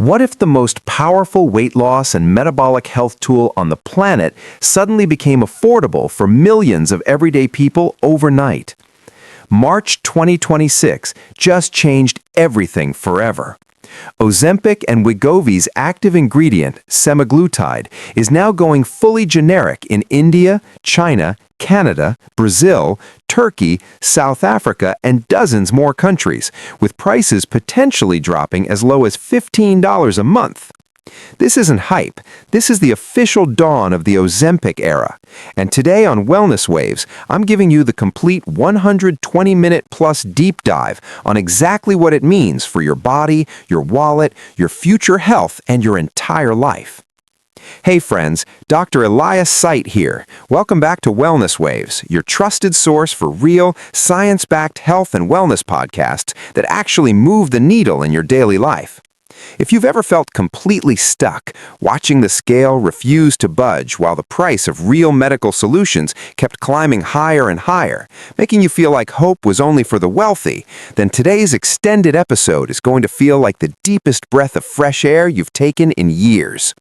What if the most powerful weight loss and metabolic health tool on the planet suddenly became affordable for millions of everyday people overnight? March 2026 just changed everything forever. Ozempic and Wegovy's active ingredient, semaglutide, is now going fully generic in India, China, Canada, Brazil, Turkey, South Africa, and dozens more countries, with prices potentially dropping as low as $15 a month. This isn't hype. This is the official dawn of the Ozempic era. And today on Wellness Waves, I'm giving you the complete 120-minute-plus deep dive on exactly what it means for your body, your wallet, your future health, and your entire life. Hey friends, Dr. Elias Site here. Welcome back to Wellness Waves, your trusted source for real, science-backed health and wellness podcasts that actually move the needle in your daily life. If you've ever felt completely stuck, watching the scale refuse to budge while the price of real medical solutions kept climbing higher and higher, making you feel like hope was only for the wealthy, then today's extended episode is going to feel like the deepest breath of fresh air you've taken in years.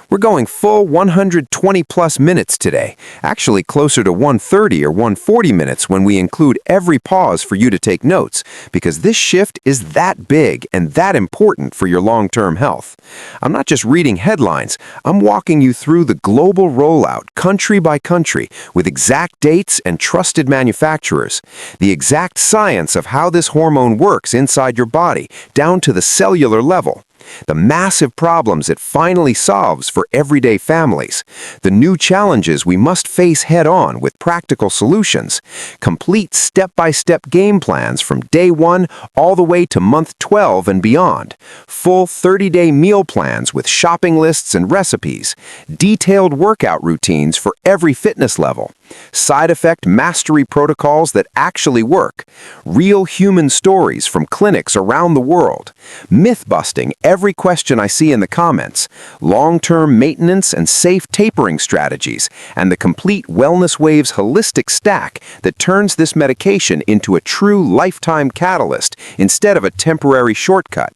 We're going full 120-plus minutes today, actually closer to 130 or 140 minutes when we include every pause for you to take notes, because this shift is that big and that important for your long-term health. I'm not just reading headlines, I'm walking you through the global rollout, country by country, with exact dates and trusted manufacturers, the exact science of how this hormone works inside your body, down to the cellular level, the massive problems it finally solves for everyday families, the new challenges we must face head-on with practical solutions, complete step-by-step game plans from day 1 all the way to month 12 and beyond, full 30-day meal plans with shopping lists and recipes, detailed workout routines for every fitness level, side effect mastery protocols that actually work, real human stories from clinics around the world, myth-busting every question I see in the comments, long-term maintenance and safe tapering strategies, and the complete Wellness Waves holistic stack that turns this medication into a true lifetime catalyst instead of a temporary shortcut.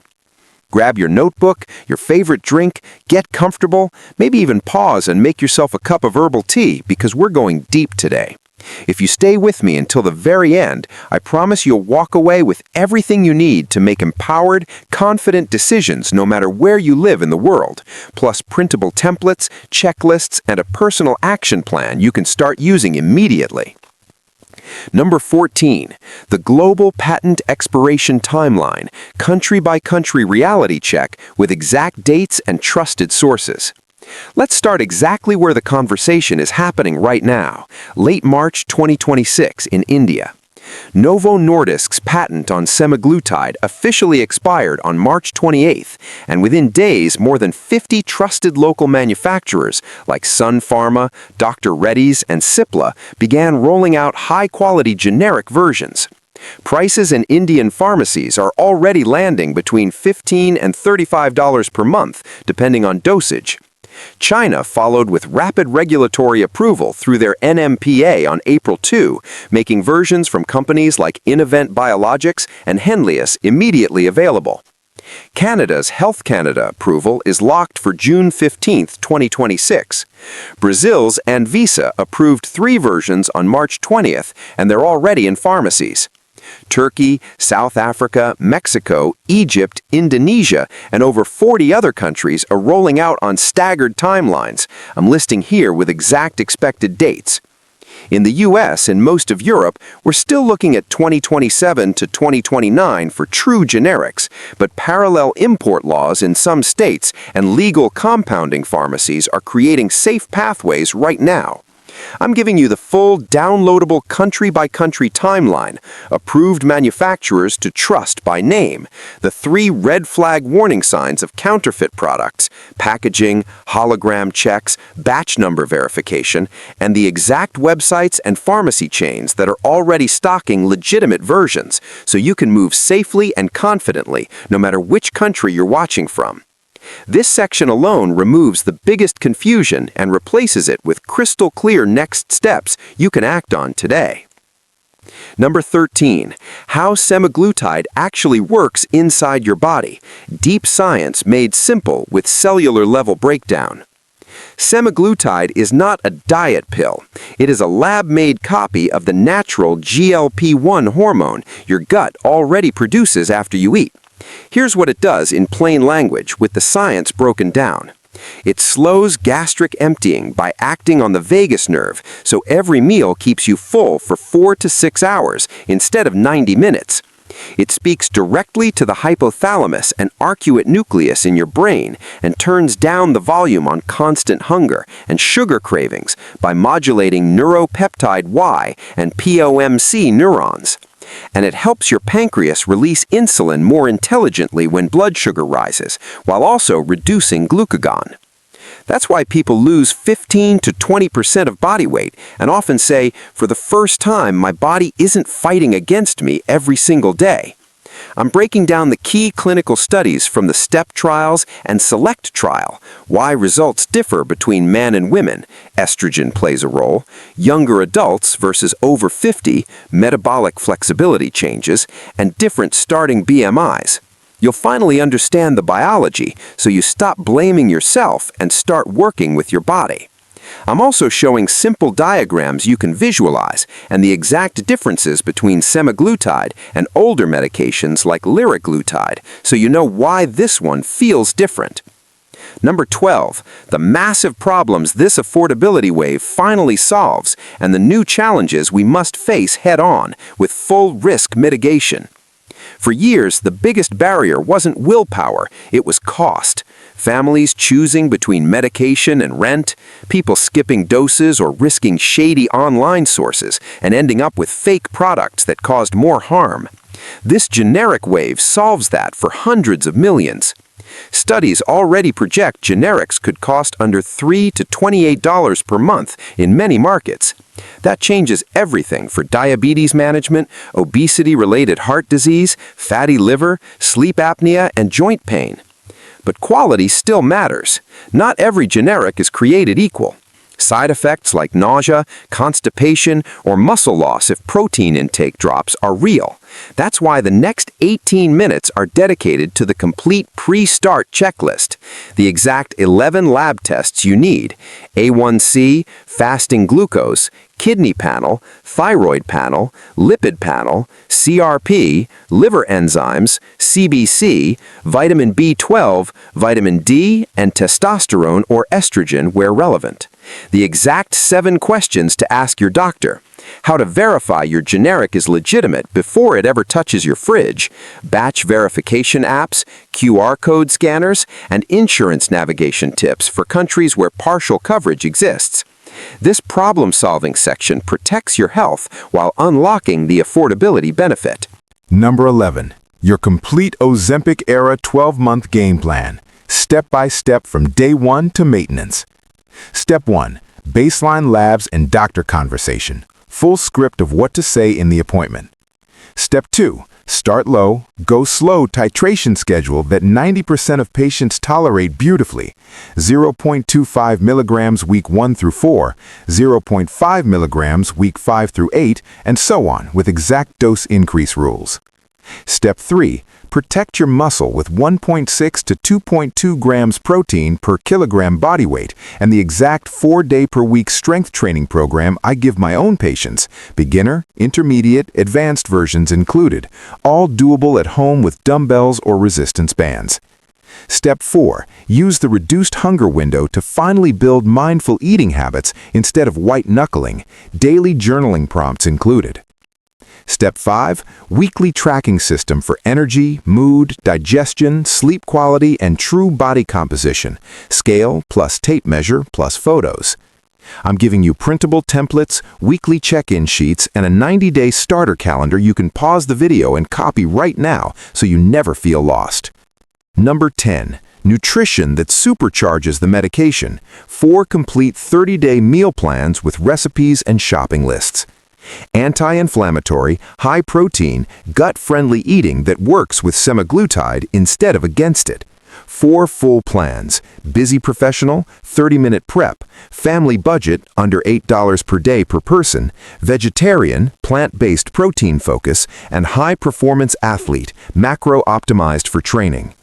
Grab your notebook, your favorite drink, get comfortable, maybe even pause and make yourself a cup of herbal tea because we're going deep today. If you stay with me until the very end, I promise you'll walk away with everything you need to make empowered, confident decisions no matter where you live in the world, plus printable templates, checklists, and a personal action plan you can start using immediately. Number 14, the Global Patent Expiration Timeline, country-by-country reality check with exact dates and trusted sources. Let's start exactly where the conversation is happening right now, late March 2026 in India. Novo Nordisk's patent on semaglutide officially expired on March 28th, and within days, more than 50 trusted local manufacturers like Sun Pharma, Dr. Reddy's, and Cipla began rolling out high-quality generic versions. Prices in Indian pharmacies are already landing between $15 and $35 per month, depending on dosage. China followed with rapid regulatory approval through their NMPA on April 2, making versions from companies like Innovent Biologics and Henlius immediately available. Canada's Health Canada approval is locked for June 15, 2026. Brazil's Anvisa approved 3 versions on March 20th, and they're already in pharmacies. Turkey, South Africa, Mexico, Egypt, Indonesia, and over 40 other countries are rolling out on staggered timelines. I'm listing here with exact expected dates. In the US and most of Europe, we're still looking at 2027 to 2029 for true generics, but parallel import laws in some states and legal compounding pharmacies are creating safe pathways right now. I'm giving you the full downloadable country-by-country timeline, approved manufacturers to trust by name, the 3 red flag warning signs of counterfeit products, packaging, hologram checks, batch number verification, and the exact websites and pharmacy chains that are already stocking legitimate versions, so you can move safely and confidently, no matter which country you're watching from. This section alone removes the biggest confusion and replaces it with crystal clear next steps you can act on today. Number 13. How semaglutide actually works inside your body. Deep science made simple with cellular-level breakdown. Semaglutide is not a diet pill. It is a lab-made copy of the natural GLP-1 hormone your gut already produces after you eat. Here's what it does in plain language with the science broken down. It slows gastric emptying by acting on the vagus nerve, so every meal keeps you full for 4 to 6 hours instead of 90 minutes. It speaks directly to the hypothalamus and arcuate nucleus in your brain and turns down the volume on constant hunger and sugar cravings by modulating neuropeptide Y and POMC neurons. And it helps your pancreas release insulin more intelligently when blood sugar rises, while also reducing glucagon. That's why people lose 15 to 20% of body weight and often say, for the first time, my body isn't fighting against me every single day. I'm breaking down the key clinical studies from the STEP trials and SELECT trial, why results differ between men and women, estrogen plays a role, younger adults versus over 50, metabolic flexibility changes, and different starting BMIs. You'll finally understand the biology, so you stop blaming yourself and start working with your body. I'm also showing simple diagrams you can visualize and the exact differences between semaglutide and older medications like liraglutide, so you know why this one feels different. Number 12, the massive problems this affordability wave finally solves and the new challenges we must face head-on with full risk mitigation. For years, the biggest barrier wasn't willpower, it was cost. Families choosing between medication and rent, people skipping doses or risking shady online sources and ending up with fake products that caused more harm. This generic wave solves that for hundreds of millions. Studies already project generics could cost under $3 to $28 per month in many markets. That changes everything for diabetes management, obesity-related heart disease, fatty liver, sleep apnea, and joint pain. But quality still matters. Not every generic is created equal. Side effects like nausea, constipation, or muscle loss if protein intake drops are real. That's why the next 18 minutes are dedicated to the complete pre-start checklist. The exact 11 lab tests you need: A1C, fasting glucose, kidney panel, thyroid panel, lipid panel, CRP, liver enzymes, CBC, vitamin B12, vitamin D, and testosterone or estrogen where relevant. The exact 7 questions to ask your doctor. How to verify your generic is legitimate before it ever touches your fridge, batch verification apps, QR code scanners, and insurance navigation tips for countries where partial coverage exists. This problem-solving section protects your health while unlocking the affordability benefit. Number 11. Your complete Ozempic Era 12-month game plan, step by step from day 1 to maintenance. Step 1. Baseline labs and doctor conversation. Full script of what to say in the appointment. Step 2. Start low, go slow titration schedule that 90% of patients tolerate beautifully. 0.25 milligrams week 1 through 4, 0.5 milligrams week 5 through 8, and so on with exact dose increase rules. Step 3. Protect your muscle with 1.6 to 2.2 grams protein per kilogram body weight and the exact 4-day-per-week strength training program I give my own patients, beginner, intermediate, advanced versions included, all doable at home with dumbbells or resistance bands. Step 4. Use the reduced hunger window to finally build mindful eating habits instead of white-knuckling, daily journaling prompts included. Step 5. Weekly tracking system for energy, mood, digestion, sleep quality, and true body composition. Scale plus tape measure plus photos. I'm giving you printable templates, weekly check-in sheets, and a 90-day starter calendar you can pause the video and copy right now so you never feel lost. Number 10. Nutrition that supercharges the medication. 4 complete 30-day meal plans with recipes and shopping lists. Anti-inflammatory, high-protein, gut-friendly eating that works with semaglutide instead of against it. 4 full plans: busy professional, 30-minute prep, family budget under $8 per day per person, vegetarian, plant-based protein focus, and high-performance athlete, macro-optimized for training.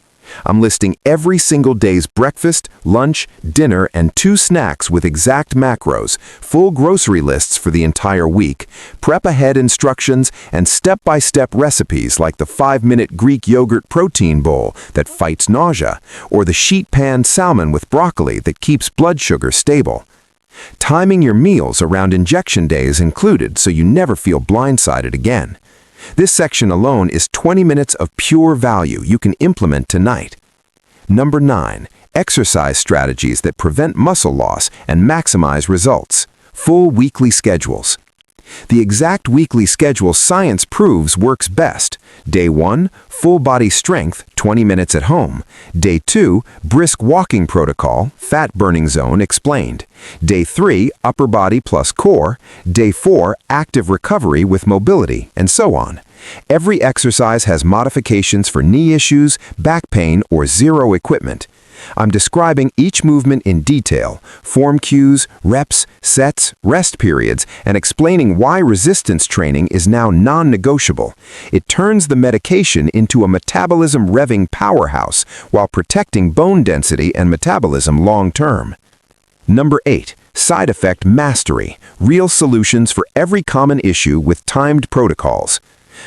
I'm listing every single day's breakfast, lunch, dinner, and 2 snacks with exact macros, full grocery lists for the entire week, prep-ahead instructions, and step-by-step recipes like the 5-minute Greek yogurt protein bowl that fights nausea, or the sheet pan salmon with broccoli that keeps blood sugar stable. Timing your meals around injection day is included so you never feel blindsided again. This section alone is 20 minutes of pure value you can implement tonight. Number 9. Exercise strategies that prevent muscle loss and maximize results. Full weekly schedules. The exact weekly schedule science proves works best. Day 1, full body strength, 20 minutes at home. Day 2, brisk walking protocol, fat burning zone explained. Day 3, upper body plus core. Day 4, active recovery with mobility, and so on. Every exercise has modifications for knee issues, back pain, or zero equipment. I'm describing each movement in detail, form cues, reps, sets, rest periods, and explaining why resistance training is now non-negotiable. It turns the medication into a metabolism revving powerhouse while protecting bone density and metabolism long-term. Number 8. Side effect mastery. Real solutions for every common issue with timed protocols.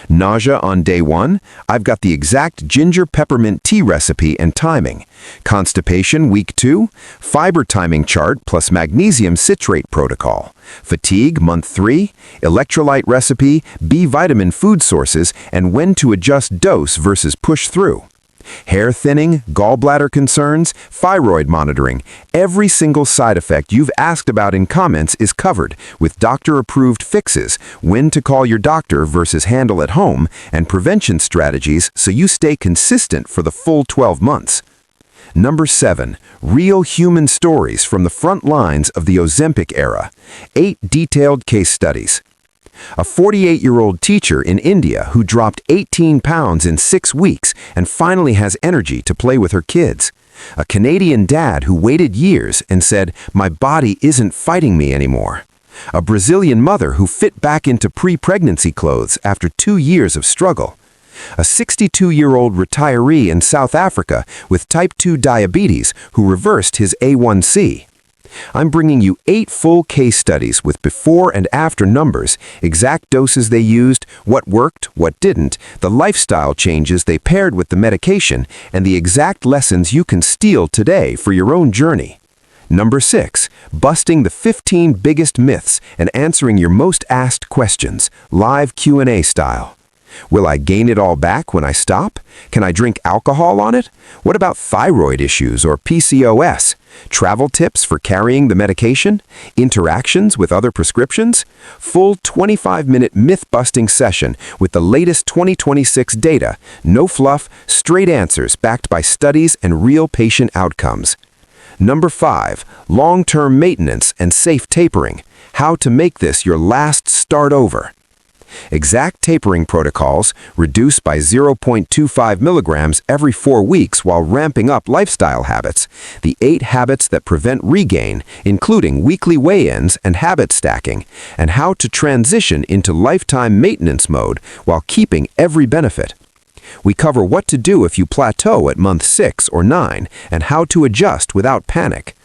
Nausea on day 1, I've got the exact ginger peppermint tea recipe and timing. Constipation week 2, fiber timing chart plus magnesium citrate protocol. Fatigue month 3, electrolyte recipe, B vitamin food sources, and when to adjust dose versus push through. Hair thinning, gallbladder concerns, thyroid monitoring. Every single side effect you've asked about in comments is covered with doctor-approved fixes, when to call your doctor versus handle at home, and prevention strategies so you stay consistent for the full 12 months. Number 7. Real human stories from the front lines of the Ozempic era. 8 detailed case studies. A 48-year-old teacher in India who dropped 18 pounds in 6 weeks and finally has energy to play with her kids. A Canadian dad who waited years and said, "My body isn't fighting me anymore." A Brazilian mother who fit back into pre-pregnancy clothes after 2 years of struggle. A 62-year-old retiree in South Africa with type 2 diabetes who reversed his A1C. I'm bringing you 8 full case studies with before and after numbers, exact doses they used, what worked, what didn't, the lifestyle changes they paired with the medication, and the exact lessons you can steal today for your own journey. Number 6. Busting the 15 biggest myths and answering your most asked questions, live Q&A style. Will I gain it all back when I stop? Can I drink alcohol on it? What about thyroid issues or PCOS? Travel tips for carrying the medication? Interactions with other prescriptions? Full 25-minute myth-busting session with the latest 2026 data. No fluff, straight answers backed by studies and real patient outcomes. Number 5. Long-term maintenance and safe tapering. How to make this your last start over. Exact tapering protocols, reduce by 0.25 milligrams every 4 weeks while ramping up lifestyle habits. The 8 habits that prevent regain, including weekly weigh-ins and habit stacking, and how to transition into lifetime maintenance mode while keeping every benefit. We cover what to do if you plateau at month 6 or 9 and how to adjust without panic.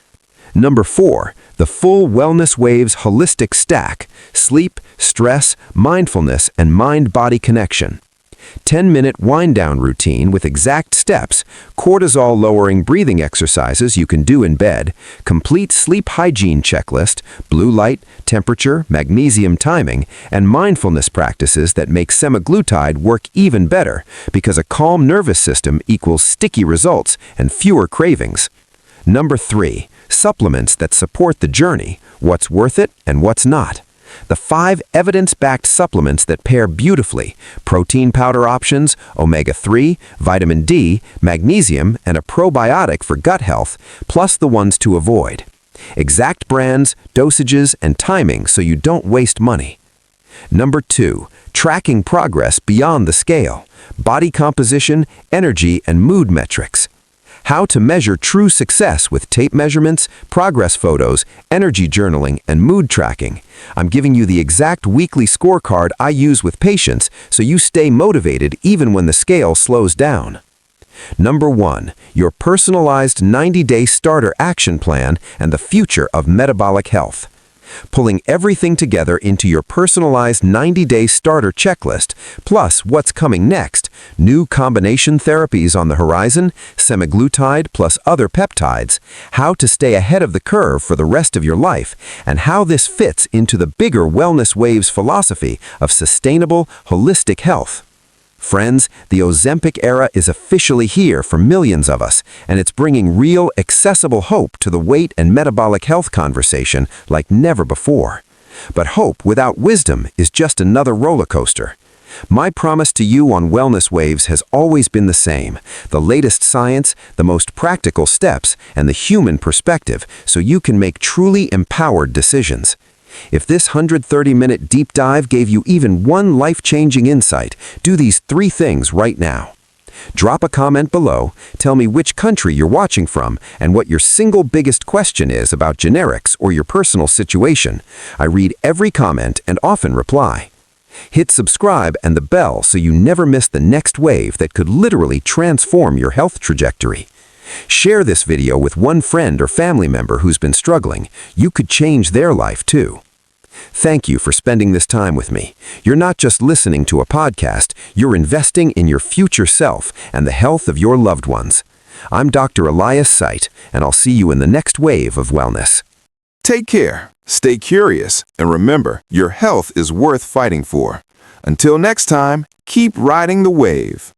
Number 4. The full Wellness Waves holistic stack: sleep, stress, mindfulness, and mind-body connection. 10-minute wind-down routine with exact steps, cortisol-lowering breathing exercises you can do in bed, complete sleep hygiene checklist, blue light, temperature, magnesium timing, and mindfulness practices that make semaglutide work even better because a calm nervous system equals sticky results and fewer cravings. Number 3. Supplements that support the journey, what's worth it and what's not. The 5 evidence-backed supplements that pair beautifully: protein powder options, omega-3, vitamin D, magnesium, and a probiotic for gut health, plus the ones to avoid. Exact brands, dosages, and timing so you don't waste money. Number 2. Tracking progress beyond the scale: body composition, energy, and mood metrics. how to measure true success with tape measurements, progress photos, energy journaling, and mood tracking. I'm giving you the exact weekly scorecard I use with patients so you stay motivated even when the scale slows down. Number 1. Your personalized 90-day starter action plan and the future of metabolic health. Pulling everything together into your personalized 90-day starter checklist, plus what's coming next, new combination therapies on the horizon, semaglutide plus other peptides, how to stay ahead of the curve for the rest of your life, and how this fits into the bigger Wellness Waves philosophy of sustainable, holistic health. Friends, the Ozempic era is officially here for millions of us, and it's bringing real, accessible hope to the weight and metabolic health conversation like never before. But hope without wisdom is just another roller coaster. My promise to you on Wellness Waves has always been the same: the latest science, the most practical steps, and the human perspective, so you can make truly empowered decisions. If this 130-minute deep dive gave you even one life-changing insight, do these 3 things right now. Drop a comment below, tell me which country you're watching from, and what your single biggest question is about generics or your personal situation. I read every comment and often reply. Hit subscribe and the bell so you never miss the next wave that could literally transform your health trajectory. Share this video with one friend or family member who's been struggling. You could change their life too. Thank you for spending this time with me. You're not just listening to a podcast, you're investing in your future self and the health of your loved ones. I'm Dr. Elias Site, and I'll see you in the next wave of wellness. Take care, stay curious, and remember, your health is worth fighting for. Until next time, keep riding the wave.